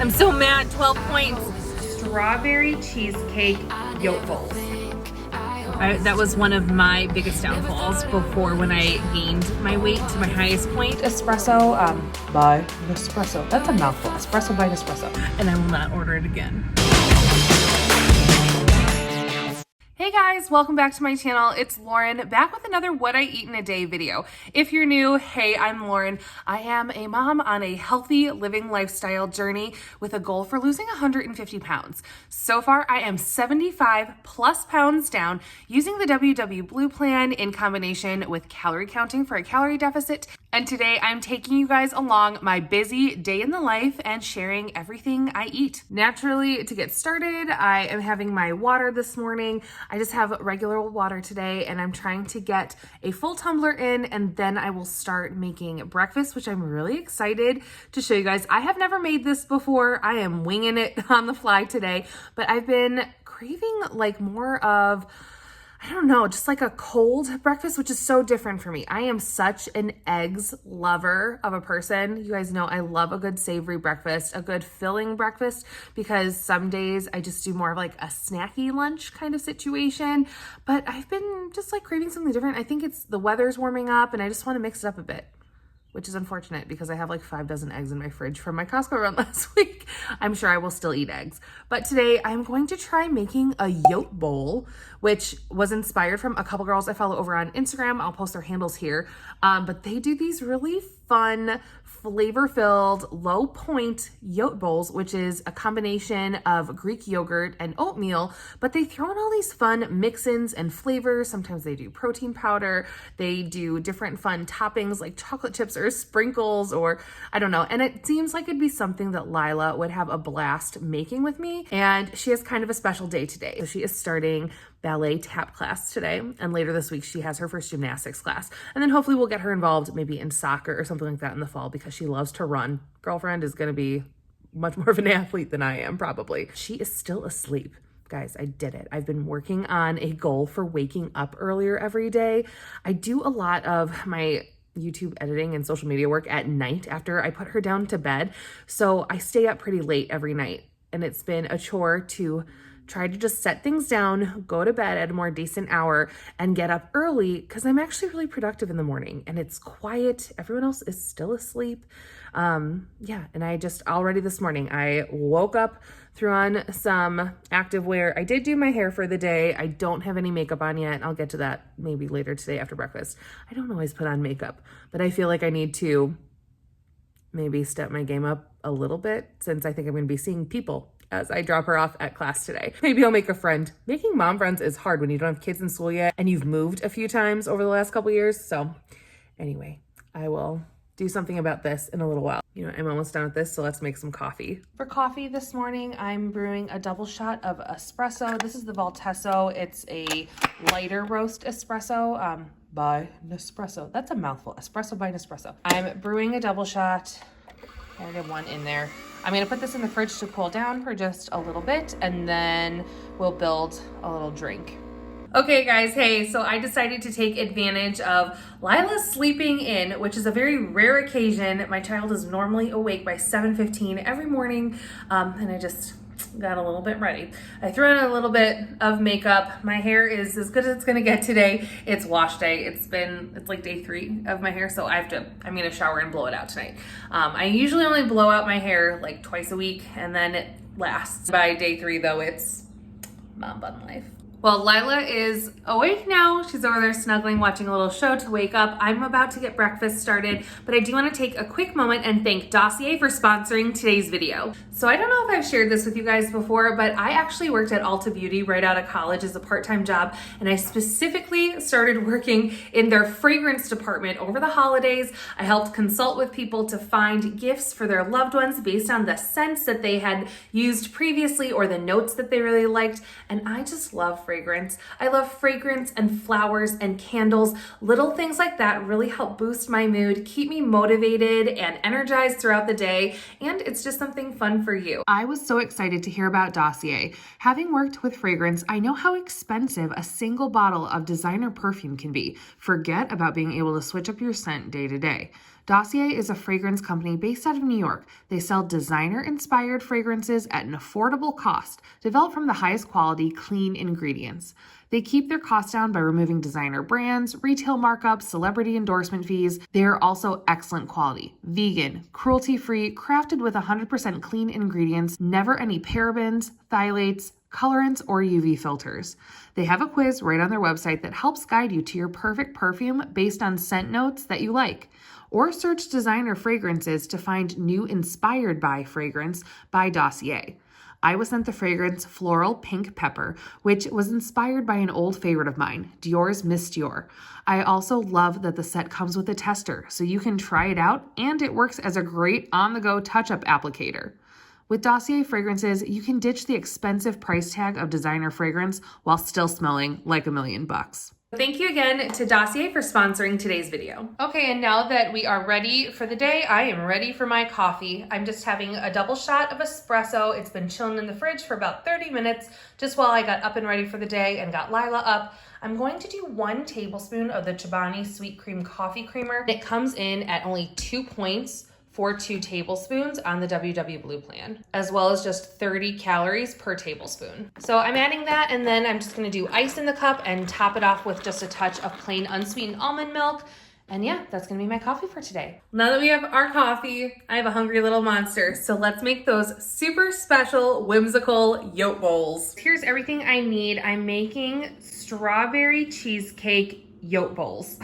I'm so mad, 12 points. Strawberry cheesecake yolk bowls. That was one of my biggest downfalls before when I gained my weight to my highest point. Espresso by Nespresso. That's a mouthful. Espresso by Nespresso. And I will not order it again. Hey guys, welcome back to my channel. It's Lauren, back with another What I Eat in a Day video. If you're new, hey, I'm Lauren. I am a mom on a healthy living lifestyle journey with a goal for losing 150 pounds. So far, I am 75 plus pounds down using the WW Blue plan in combination with calorie counting for a calorie deficit. And today I'm taking you guys along my busy day in the life and sharing everything I eat. Naturally, to get started, I am having my water this morning. I just have regular water today and I'm trying to get a full tumbler in, and then I will start making breakfast, which I'm really excited to show you guys. I have never made this before. I am winging it on the fly today, but I've been craving like more of, I don't know, just like a cold breakfast, which is so different for me. I am such an eggs lover of a person. You guys know I love a good savory breakfast, a good filling breakfast, because some days I just do more of like a snacky lunch kind of situation. But I've been just like craving something different. I think it's the weather's warming up and I just want to mix it up a bit, which is unfortunate because I have like 5 dozen eggs in my fridge from my Costco run last week. I'm sure I will still eat eggs. But today I'm going to try making a yolk bowl, which was inspired from a couple girls I follow over on Instagram. I'll post their handles here. But they do these really fun, flavor-filled, low-point yolk bowls, which is a combination of Greek yogurt and oatmeal, but they throw in all these fun mix-ins and flavors. Sometimes they do protein powder. They do different fun toppings like chocolate chips or sprinkles, or I don't know. And it seems like it'd be something that Lila would have a blast making with me. And she has kind of a special day today. So she is starting ballet tap class today, and later this week she has her first gymnastics class, and then hopefully we'll get her involved maybe in soccer or something like that in the fall because she loves to run. Girlfriend is going to be much more of an athlete than I am probably. She is still asleep. Guys, I did it. I've been working on a goal for waking up earlier every day. I do a lot of my YouTube editing and social media work at night after I put her down to bed, so I stay up pretty late every night, and it's been a chore to try to just set things down, go to bed at a more decent hour, and get up early because I'm actually really productive in the morning and it's quiet. Everyone else is still asleep. Yeah, and I just already this morning, I woke up, threw on some active wear. I did do my hair for the day. I don't have any makeup on yet. I'll get to that maybe later today after breakfast. I don't always put on makeup, but I feel like I need to maybe step my game up a little bit since I think I'm going to be seeing people as I drop her off at class today. Maybe I'll make a friend. Making mom friends is hard when you don't have kids in school yet and you've moved a few times over the last couple years. So anyway, I will do something about this in a little while. You know, I'm almost done with this, so let's make some coffee. For coffee this morning, I'm brewing a double shot of espresso. This is the Valtesso. It's a lighter roast espresso by Nespresso. That's a mouthful. Espresso by Nespresso. I'm brewing a double shot. I have one in there. I'm gonna put this in the fridge to cool down for just a little bit, and then we'll build a little drink. Okay guys, hey, so I decided to take advantage of Lila's sleeping in, which is a very rare occasion. My child is normally awake by 7:15 every morning, and I just got a little bit ready. I threw in a little bit of makeup. My hair is as good as it's gonna get today. It's wash day. It's like day 3 of my hair, so I'm gonna shower and blow it out tonight. I usually only blow out my hair like twice a week, and then it lasts. By day 3 though, it's mom bun life. Well, Lila is awake now. She's over there snuggling, watching a little show to wake up. I'm about to get breakfast started, but I do want to take a quick moment and thank Dossier for sponsoring today's video. So I don't know if I've shared this with you guys before, but I actually worked at Ulta Beauty right out of college as a part-time job, and I specifically started working in their fragrance department over the holidays. I helped consult with people to find gifts for their loved ones based on the scents that they had used previously or the notes that they really liked, and I just love fragrance. fragrance. I love fragrance and flowers and candles. Little things like that really help boost my mood, keep me motivated and energized throughout the day, and it's just something fun for you. I was so excited to hear about Dossier. Having worked with fragrance, I know how expensive a single bottle of designer perfume can be. Forget about being able to switch up your scent day to day. Dossier is a fragrance company based out of New York. They sell designer-inspired fragrances at an affordable cost, developed from the highest quality, clean ingredients. They keep their costs down by removing designer brands, retail markups, celebrity endorsement fees. They are also excellent quality, vegan, cruelty-free, crafted with 100% clean ingredients, never any parabens, phthalates, colorants, or UV filters. They have a quiz right on their website that helps guide you to your perfect perfume based on scent notes that you like. Or search designer fragrances to find new inspired by fragrance by Dossier. I was sent the fragrance Floral Pink Pepper, which was inspired by an old favorite of mine, Dior's Miss Dior. I also love that the set comes with a tester, so you can try it out, and it works as a great on-the-go touch-up applicator. With Dossier fragrances, you can ditch the expensive price tag of designer fragrance while still smelling like $1,000,000. Thank you again to Dossier for sponsoring today's video. Okay, and now that we are ready for the day, I am ready for my coffee. I'm just having a double shot of espresso. It's been chilling in the fridge for about 30 minutes, just while I got up and ready for the day and got Lila up. I'm going to do 1 tablespoon of the Chobani Sweet Cream Coffee Creamer. It comes in at only 2 points for 2 tablespoons on the WW Blue plan, as well as just 30 calories per tablespoon. So I'm adding that, and then I'm just gonna do ice in the cup and top it off with just a touch of plain unsweetened almond milk. And yeah, that's gonna be my coffee for today. Now that we have our coffee, I have a hungry little monster. So let's make those super special, whimsical yolk bowls. Here's everything I need. I'm making strawberry cheesecake yolk bowls.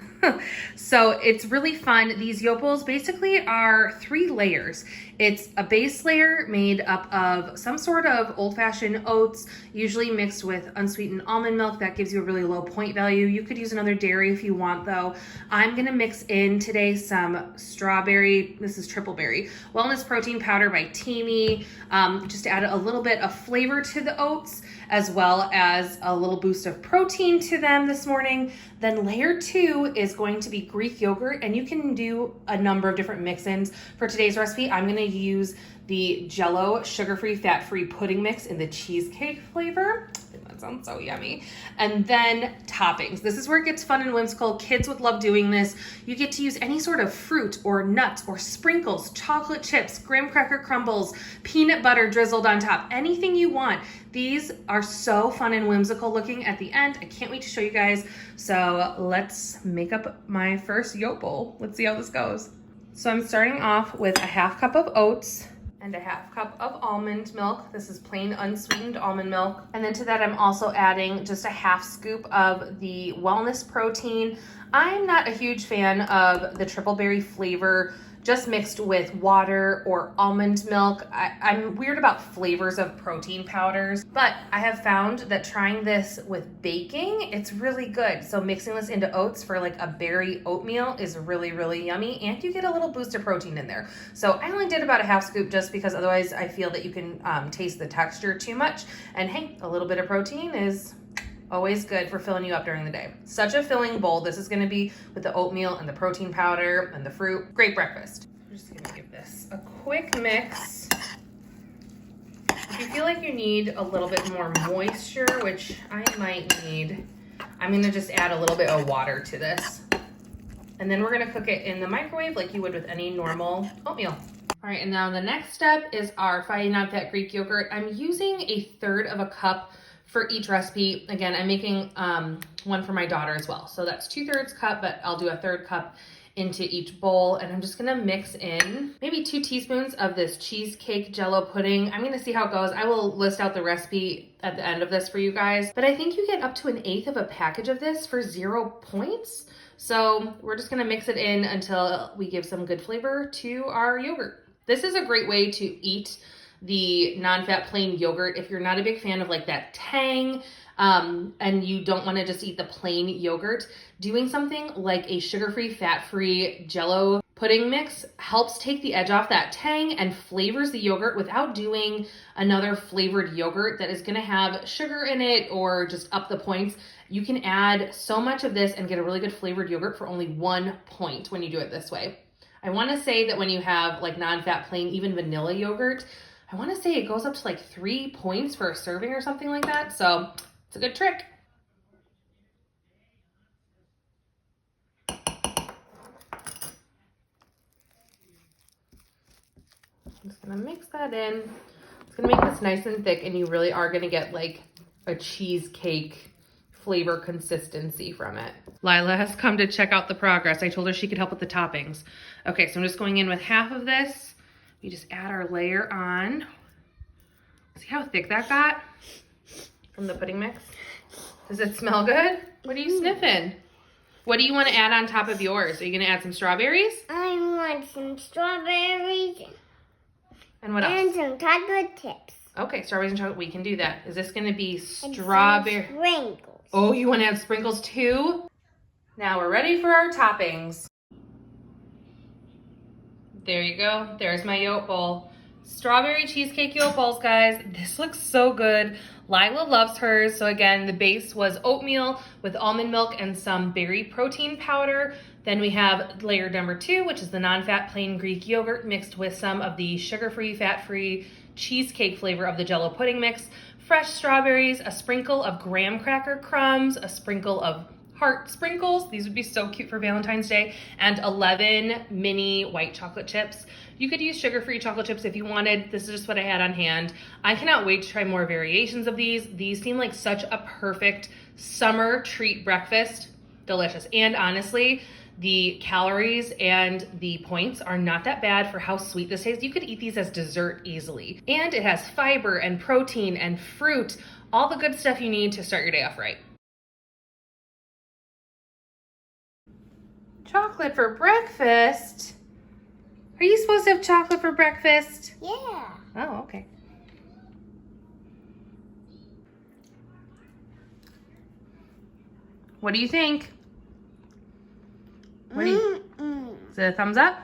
So it's really fun. These yolk bowls basically are 3 layers. It's a base layer made up of some sort of old-fashioned oats, usually mixed with unsweetened almond milk. That gives you a really low point value. You could use another dairy if you want though. I'm gonna mix in today some strawberry, this is triple berry, wellness protein powder by TEAMI, just to add a little bit of flavor to the oats, as well as a little boost of protein to them this morning. Then layer 2 is going to be Greek yogurt, and you can do a number of different mix-ins. For today's recipe, I'm gonna use the Jell-O sugar-free, fat-free pudding mix in the cheesecake flavor. That sounds so yummy. And then toppings. This is where it gets fun and whimsical. Kids would love doing this. You get to use any sort of fruit or nuts or sprinkles, chocolate chips, graham cracker crumbles, peanut butter drizzled on top, anything you want. These are so fun and whimsical looking at the end. I can't wait to show you guys. So let's make up my first yolk bowl. Let's see how this goes. So I'm starting off with a 1/2 cup of oats and a 1/2 cup of almond milk. This is plain unsweetened almond milk. And then to that, I'm also adding just a 1/2 scoop of the wellness protein. I'm not a huge fan of the triple berry flavor just mixed with water or almond milk. I'm weird about flavors of protein powders, but I have found that trying this with baking, it's really good. So mixing this into oats for like a berry oatmeal is really, really yummy, and you get a little boost of protein in there. So I only did about a 1/2 scoop just because otherwise I feel that you can taste the texture too much. And hey, a little bit of protein is always good for filling you up during the day. Such a filling bowl. This is gonna be with the oatmeal and the protein powder and the fruit. Great breakfast. I'm just gonna give this a quick mix. If you feel like you need a little bit more moisture, which I might need, I'm gonna just add a little bit of water to this. And then we're gonna cook it in the microwave like you would with any normal oatmeal. All right, and now the next step is our fatty non-fat Greek yogurt. I'm using a 1/3 cup for each recipe. Again, I'm making one for my daughter as well. So that's 2/3 cup, but I'll do a 1/3 cup into each bowl. And I'm just gonna mix in maybe 2 teaspoons of this cheesecake Jell-O pudding. I'm gonna see how it goes. I will list out the recipe at the end of this for you guys, but I think you get up to 1/8 of a package of this for 0 points. So we're just gonna mix it in until we give some good flavor to our yogurt. This is a great way to eat the non-fat plain yogurt if you're not a big fan of like that tang and you don't want to just eat the plain yogurt. Doing something like a sugar-free, fat-free Jell-O pudding mix helps take the edge off that tang and flavors the yogurt without doing another flavored yogurt that is gonna have sugar in it or just up the points. You can add so much of this and get a really good flavored yogurt for only 1 point when you do it this way. I wanna say that when you have like non-fat plain, even vanilla yogurt, I wanna say it goes up to like 3 points for a serving or something like that. So it's a good trick. I'm just gonna mix that in. It's gonna make this nice and thick, and you really are gonna get like a cheesecake flavor consistency from it. Lila has come to check out the progress. I told her she could help with the toppings. Okay, so I'm just going in with half of this. We just add our layer on. See how thick that got from the pudding mix? Does it smell good? What are you sniffing? What do you want to add on top of yours? Are you gonna add some strawberries? I want some strawberries. And what else? And some chocolate chips. Okay, strawberries and chocolate, we can do that. Is this gonna be strawberry? Sprinkles. Oh, you wanna add sprinkles too? Now we're ready for our toppings. There you go, there's my yolk bowl. Strawberry cheesecake yolk bowls, guys. This looks so good. Lila loves hers. So again, the base was oatmeal with almond milk and some berry protein powder. Then we have layer number 2, which is the non-fat plain Greek yogurt mixed with some of the sugar-free, fat-free cheesecake flavor of the Jell-O pudding mix, fresh strawberries, a sprinkle of graham cracker crumbs, a sprinkle of heart sprinkles. These would be so cute for Valentine's Day, and 11 mini white chocolate chips. You could use sugar-free chocolate chips if you wanted. This is just what I had on hand. I cannot wait to try more variations of these. These seem like such a perfect summer treat breakfast. Delicious. And honestly, the calories and the points are not that bad for how sweet this tastes. You could eat these as dessert easily. And it has fiber and protein and fruit, all the good stuff you need to start your day off right. Chocolate for breakfast? Are you supposed to have chocolate for breakfast? Yeah. Oh, okay. What do you think? What do you... Is it a thumbs up?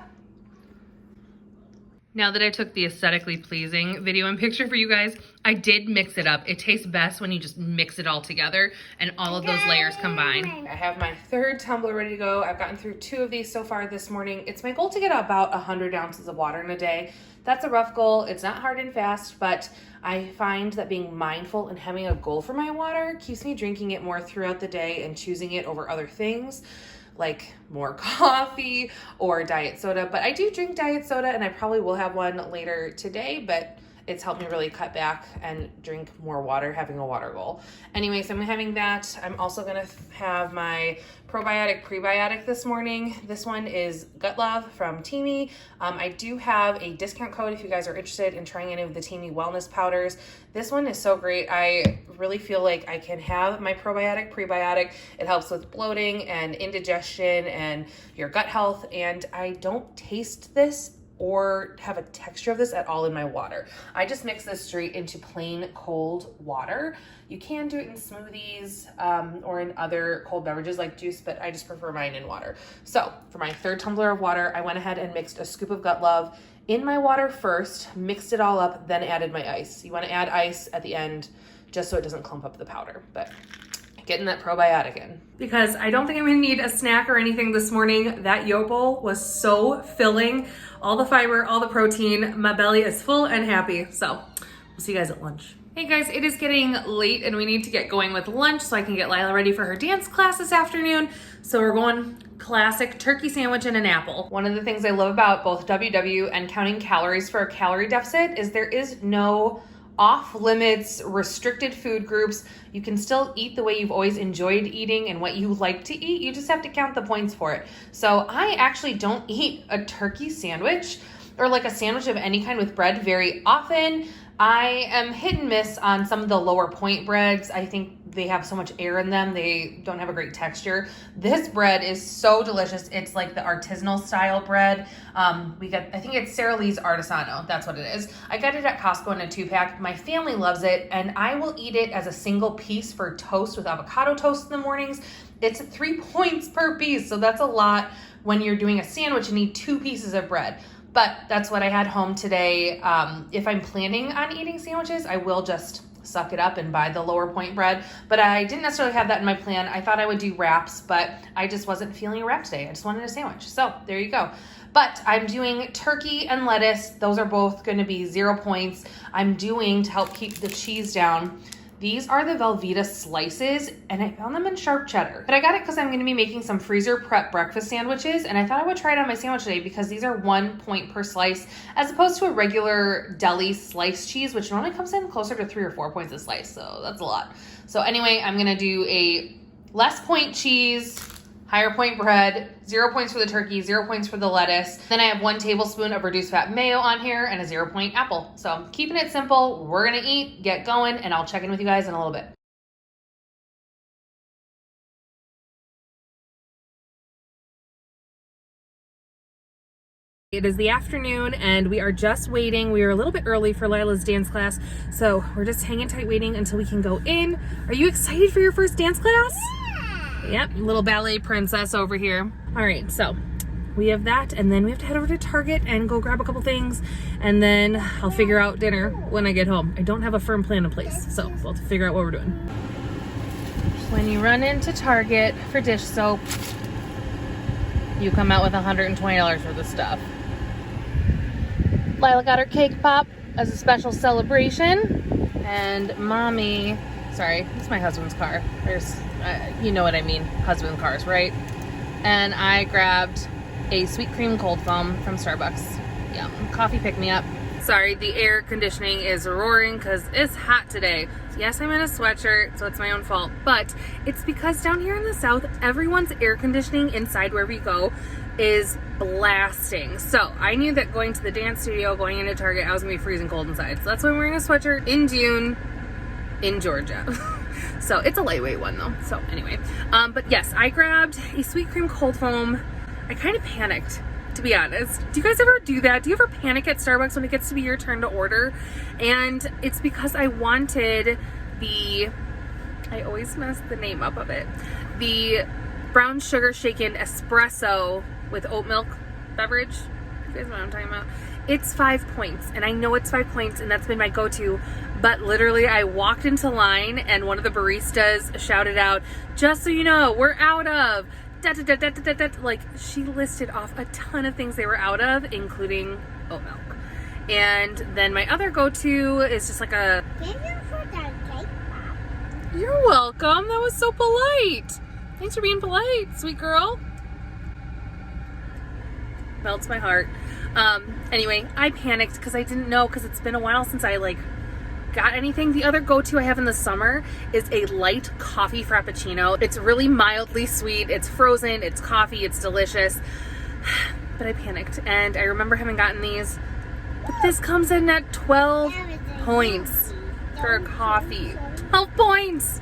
Now that I took the aesthetically pleasing video and picture for you guys, I did mix it up. It tastes best when you just mix it all together and all of those layers combine. I have my 3rd tumbler ready to go. I've gotten through 2 of these so far this morning. It's my goal to get about 100 ounces of water in a day. That's a rough goal. It's not hard and fast, but I find that being mindful and having a goal for my water keeps me drinking it more throughout the day and choosing it over other things, like more coffee or diet soda. But I do drink diet soda, and I probably will have one later today, but it's helped me really cut back and drink more water, having a water goal. Anyway, so I'm having that. I'm also gonna have my probiotic prebiotic this morning. This one is Gut Love from TEAMI. I do have a discount code if you guys are interested in trying any of the TEAMI wellness powders. This one is so great. I really feel like I can have my probiotic prebiotic. It helps with bloating and indigestion and your gut health, and I don't taste this or have a texture of this at all in my water. I just mix this straight into plain cold water. You can do it in smoothies or in other cold beverages like juice, but I just prefer mine in water. So for my 3rd tumbler of water, I went ahead and mixed a scoop of Gut Love in my water first, mixed it all up, then added my ice. You wanna add ice at the end just so it doesn't clump up the powder, but getting that probiotic in. Because I don't think I'm gonna need a snack or anything this morning. That yolk bowl was so filling. All the fiber, all the protein. My belly is full and happy. So we'll see you guys at lunch. Hey guys, it is getting late and we need to get going with lunch so I can get Lila ready for her dance class this afternoon. So we're going classic turkey sandwich and an apple. One of the things I love about both WW and counting calories for a calorie deficit is there is no off limits, restricted food groups. You can still eat the way you've always enjoyed eating and what you like to eat. You just have to count the points for it. So I actually don't eat a turkey sandwich or like a sandwich of any kind with bread very often. I am hit and miss on some of the lower point breads. I think they have so much air in them. They don't have a great texture. This bread is so delicious. It's like the artisanal style bread. I think it's Sara Lee's Artisano. That's what it is. I got it at Costco in a 2-pack. My family loves it, and I will eat it as a single piece for toast with avocado toast in the mornings. It's 3 points per piece, so that's a lot when you're doing a sandwich, you need 2 pieces of bread. But that's what I had home today. If I'm planning on eating sandwiches, I will just suck it up and buy the lower point bread. But I didn't necessarily have that in my plan. I thought I would do wraps, but I just wasn't feeling a wrap today. I just wanted a sandwich. So there you go. But I'm doing turkey and lettuce. Those are both going to be 0 points. I'm doing, to help keep the cheese down, these are the Velveeta slices, and I found them in sharp cheddar. But I got it because I'm going to be making some freezer prep breakfast sandwiches, and I thought I would try it on my sandwich today because these are 1 point per slice, as opposed to a regular deli sliced cheese, which normally comes in closer to 3 or 4 points a slice, so that's a lot. So anyway, I'm going to do a less point cheese, higher point bread, 0 points for the turkey, 0 points for the lettuce. Then I have 1 tablespoon of reduced fat mayo on here and a 0 point apple. So I'm keeping it simple. We're gonna eat, get going, and I'll check in with you guys in a little bit. It is the afternoon and we are just waiting. We are a little bit early for Lila's dance class, so we're just hanging tight waiting until we can go in. Are you excited for your first dance class? Yep, little ballet princess over here. All right, so we have that, and then we have to head over to Target and go grab a couple things, and then I'll figure out dinner when I get home. I don't have a firm plan in place, so we'll have to figure out what we're doing. When you run into Target for dish soap, you come out with $120 worth of stuff. Lila got her cake pop as a special celebration, and Mommy, sorry, it's my husband's car. There's, you know what I mean, husband cars, right? And I grabbed a sweet cream cold foam from Starbucks. Yum, coffee pick-me-up. Sorry, the air conditioning is roaring because it's hot today. Yes, I'm in a sweatshirt, so it's my own fault, but it's because down here in the South, everyone's air conditioning inside where we go is blasting. So I knew that going to the dance studio, going into Target, I was gonna be freezing cold inside. So that's why I'm wearing a sweatshirt in June in Georgia. So it's a lightweight one though. So anyway, but yes, I grabbed a sweet cream cold foam. I kind of panicked, to be honest. Do you guys ever do that? Do you ever panic at Starbucks when it gets to be your turn to order? And it's because I wanted I always mess the name up of it, the brown sugar shaken espresso with oat milk beverage. You guys know what I'm talking about? It's 5 points, and I know it's 5 points, and that's been my go-to, but literally I walked into line and one of the baristas shouted out, "Just so you know, we're out of da, da, da, da, da, da, da." Like, she listed off a ton of things they were out of, including oat milk. And then my other go-to is just like a, Thank you for that cake pop. "You're welcome, that was so polite. Thanks for being polite, sweet girl." Melts my heart. Anyway, I panicked because I didn't know, because it's been a while since I got anything. The other go-to I have in the summer is a light coffee frappuccino. It's really mildly sweet. It's frozen, it's coffee, it's delicious. But I panicked, and I remember having gotten these, but this comes in at 12 points for a coffee. 12 points!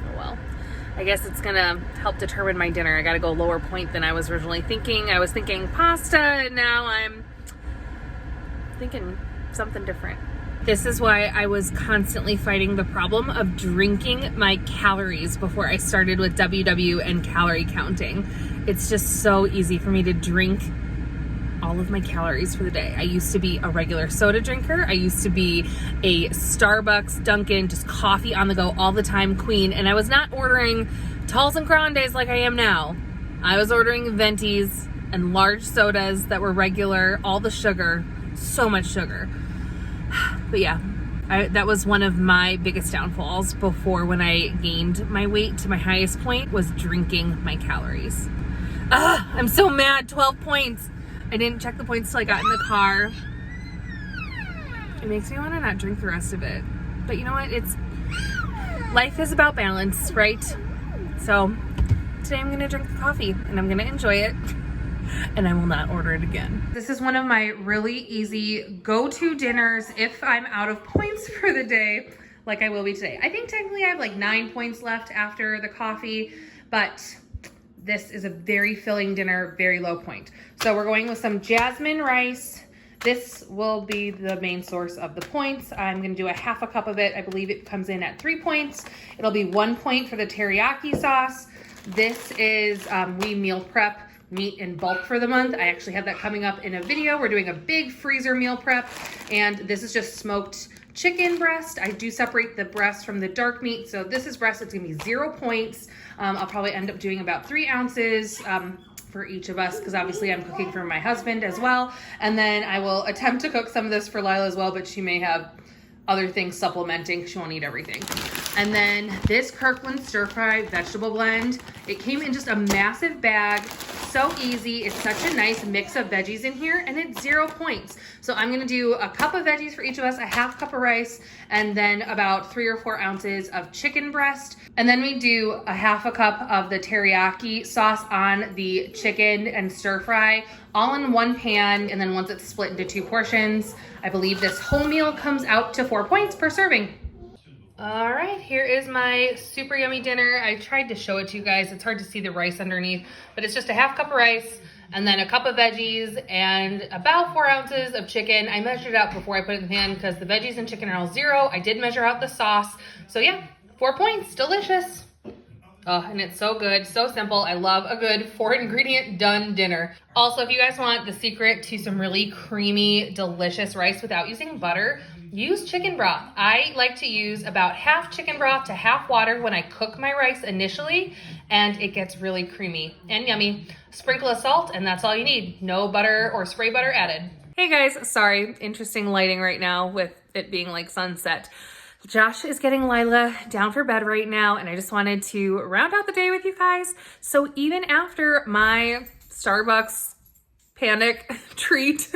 Oh well. I guess it's gonna help determine my dinner. I gotta go lower point than I was originally thinking. I was thinking pasta, and now I'm thinking something different. This is why I was constantly fighting the problem of drinking my calories before I started with WW and calorie counting. It's just so easy for me to drink all of my calories for the day. I used to be a regular soda drinker. I used to be a Starbucks, Dunkin', just coffee on the go all the time queen. And I was not ordering talls and grandes like I am now. I was ordering ventis and large sodas that were regular, all the sugar, so much sugar. But yeah, that was one of my biggest downfalls before, when I gained my weight to my highest point, was drinking my calories. I'm so mad, 12 points. I didn't check the points till I got in the car. It makes me want to not drink the rest of it. But you know what? Life is about balance, right? So today I'm gonna drink the coffee and I'm gonna enjoy it, and I will not order it again. This is one of my really easy go-to dinners if I'm out of points for the day, like I will be today. I think technically I have 9 points left after the coffee, but this is a very filling dinner, very low point. So we're going with some jasmine rice. This will be the main source of the points. I'm gonna do a ½ cup of it. I believe it comes in at 3 points. It'll be 1 point for the teriyaki sauce. This is, we meal prep meat in bulk for the month. I actually have that coming up in a video. We're doing a big freezer meal prep, and this is just smoked chicken breast. I do separate the breast from the dark meat. So this is breast, it's gonna be 0 points. I'll probably end up doing about 3 ounces for each of us, because obviously I'm cooking for my husband as well. And then I will attempt to cook some of this for Lila as well, but she may have other things supplementing. She won't eat everything. And then this Kirkland stir fry vegetable blend. It came in just a massive bag. So easy. It's such a nice mix of veggies in here, and it's 0 points. So I'm gonna do a cup of veggies for each of us, a half cup of rice, and then about 3 or 4 ounces of chicken breast. And then we do a half a cup of the teriyaki sauce on the chicken and stir fry, all in one pan. And then once it's split into 2 portions, I believe this whole meal comes out to 4 points per serving. All right, here is my super yummy dinner. I tried to show it to you guys. It's hard to see the rice underneath, but it's just a half cup of rice and then a cup of veggies and about 4 ounces of chicken. I measured out before I put it in the pan because the veggies and chicken are all 0. I did measure out the sauce. So yeah, 4 points, delicious. Oh, and it's so good, so simple. I love a good 4-ingredient done dinner. Also, if you guys want the secret to some really creamy, delicious rice without using butter, use chicken broth. I like to use about half chicken broth to half water when I cook my rice initially, and it gets really creamy and yummy. Sprinkle of salt, and that's all you need. No butter or spray butter added. Hey guys, sorry, interesting lighting right now with it being like sunset. Josh is getting Lila down for bed right now, and I just wanted to round out the day with you guys. So even after my Starbucks panic treat,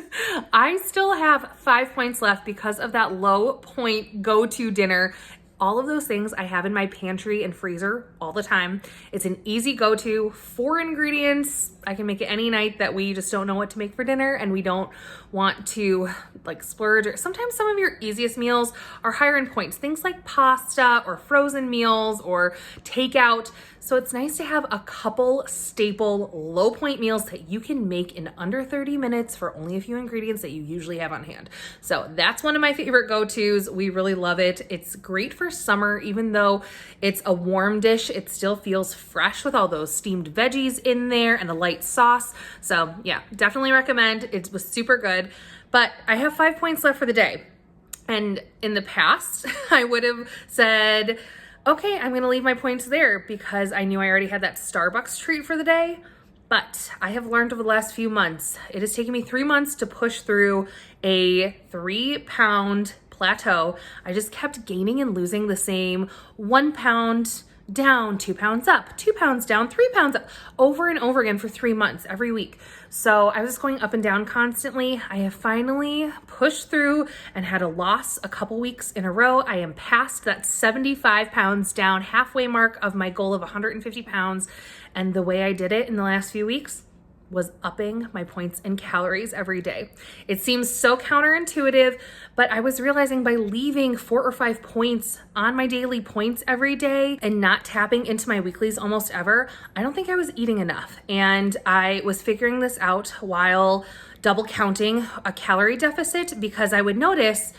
I still have 5 points left because of that low point go-to dinner. All of those things I have in my pantry and freezer all the time. It's an easy go-to, 4 ingredients. I can make it any night that we just don't know what to make for dinner and we don't want to like splurge. Or sometimes some of your easiest meals are higher in points, things like pasta or frozen meals or takeout. So it's nice to have a couple staple low point meals that you can make in under 30 minutes for only a few ingredients that you usually have on hand. So that's one of my favorite go-tos. We really love it. It's great for summer, even though it's a warm dish, it still feels fresh with all those steamed veggies in there and a light sauce. So yeah, definitely recommend. It was super good, but I have 5 points left for the day. And in the past, I would have said, okay, I'm gonna leave my points there because I knew I already had that Starbucks treat for the day. But I have learned over the last few months, it has taken me 3 months to push through a 3-pound plateau. I just kept gaining and losing the same 1 pound down, 2 pounds up, 2 pounds down, 3 pounds up, over and over again for 3 months, every week. So I was just going up and down constantly. I have finally pushed through and had a loss a couple weeks in a row. I am past that 75 pounds down, halfway mark of my goal of 150 pounds. And the way I did it in the last few weeks was upping my points and calories every day. It seems so counterintuitive, but I was realizing by leaving 4 or 5 points on my daily points every day and not tapping into my weeklies almost ever, I don't think I was eating enough. And I was figuring this out while double counting a calorie deficit, because I would notice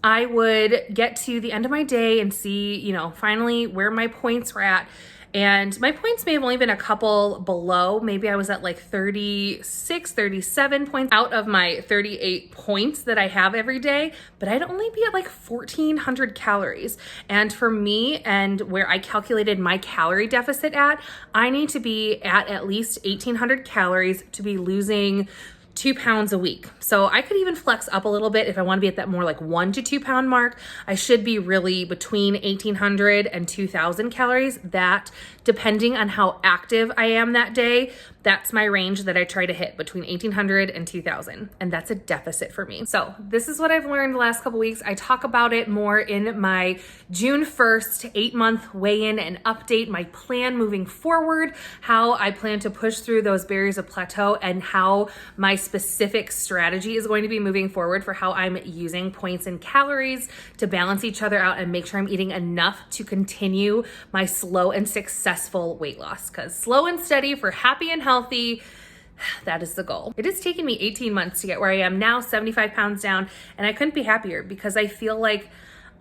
I would get to the end of my day and see, finally where my points were at. And my points may have only been a couple below. Maybe I was at like 36, 37 points out of my 38 points that I have every day, but I'd only be at like 1,400 calories. And for me, and where I calculated my calorie deficit at, I need to be at least 1,800 calories to be losing 2 pounds a week. So I could even flex up a little bit if I want to be at that more like 1 to 2 pound mark. I should be really between 1,800 and 2,000 calories. That, depending on how active I am that day, that's my range that I try to hit, between 1,800 and 2,000. And that's a deficit for me. So this is what I've learned the last couple weeks. I talk about it more in my June 1st 8-month weigh-in and update, my plan moving forward, how I plan to push through those barriers of plateau, and how my specific strategy is going to be moving forward for how I'm using points and calories to balance each other out and make sure I'm eating enough to continue my slow and successful weight loss. Because slow and steady for happy and healthy, that is the goal. It has taken me 18 months to get where I am now, 75 pounds down, and I couldn't be happier because I feel like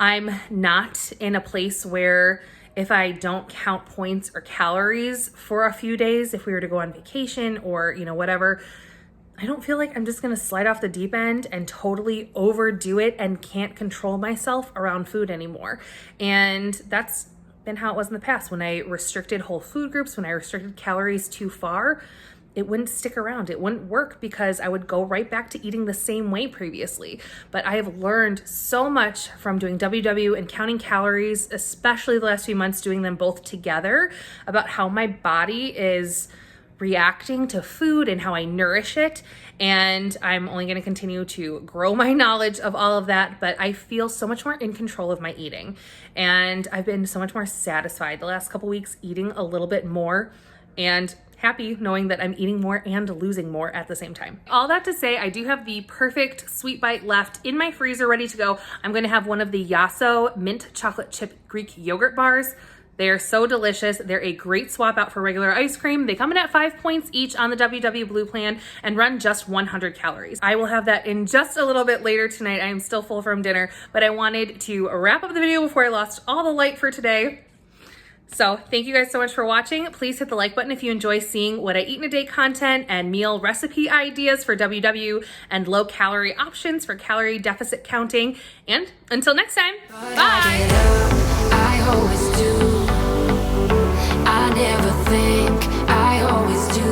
I'm not in a place where if I don't count points or calories for a few days, if we were to go on vacation or, whatever, I don't feel like I'm just gonna slide off the deep end and totally overdo it and can't control myself around food anymore. And that's been how it was in the past. When I restricted whole food groups, when I restricted calories too far, it wouldn't stick around. It wouldn't work because I would go right back to eating the same way previously. But I have learned so much from doing WW and counting calories, especially the last few months doing them both together, about how my body is reacting to food and how I nourish it. And I'm only going to continue to grow my knowledge of all of that, but I feel so much more in control of my eating. And I've been so much more satisfied the last couple weeks eating a little bit more and happy knowing that I'm eating more and losing more at the same time. All that to say, I do have the perfect sweet bite left in my freezer ready to go. I'm going to have one of the Yasso mint chocolate chip Greek yogurt bars. They are so delicious. They're a great swap out for regular ice cream. They come in at 5 points each on the WW Blue plan and run just 100 calories. I will have that in just a little bit later tonight. I am still full from dinner, but I wanted to wrap up the video before I lost all the light for today. So thank you guys so much for watching. Please hit the like button if you enjoy seeing what I eat in a day content and meal recipe ideas for WW and low calorie options for calorie deficit counting. And until next time, bye. I always do. I never think, I always do.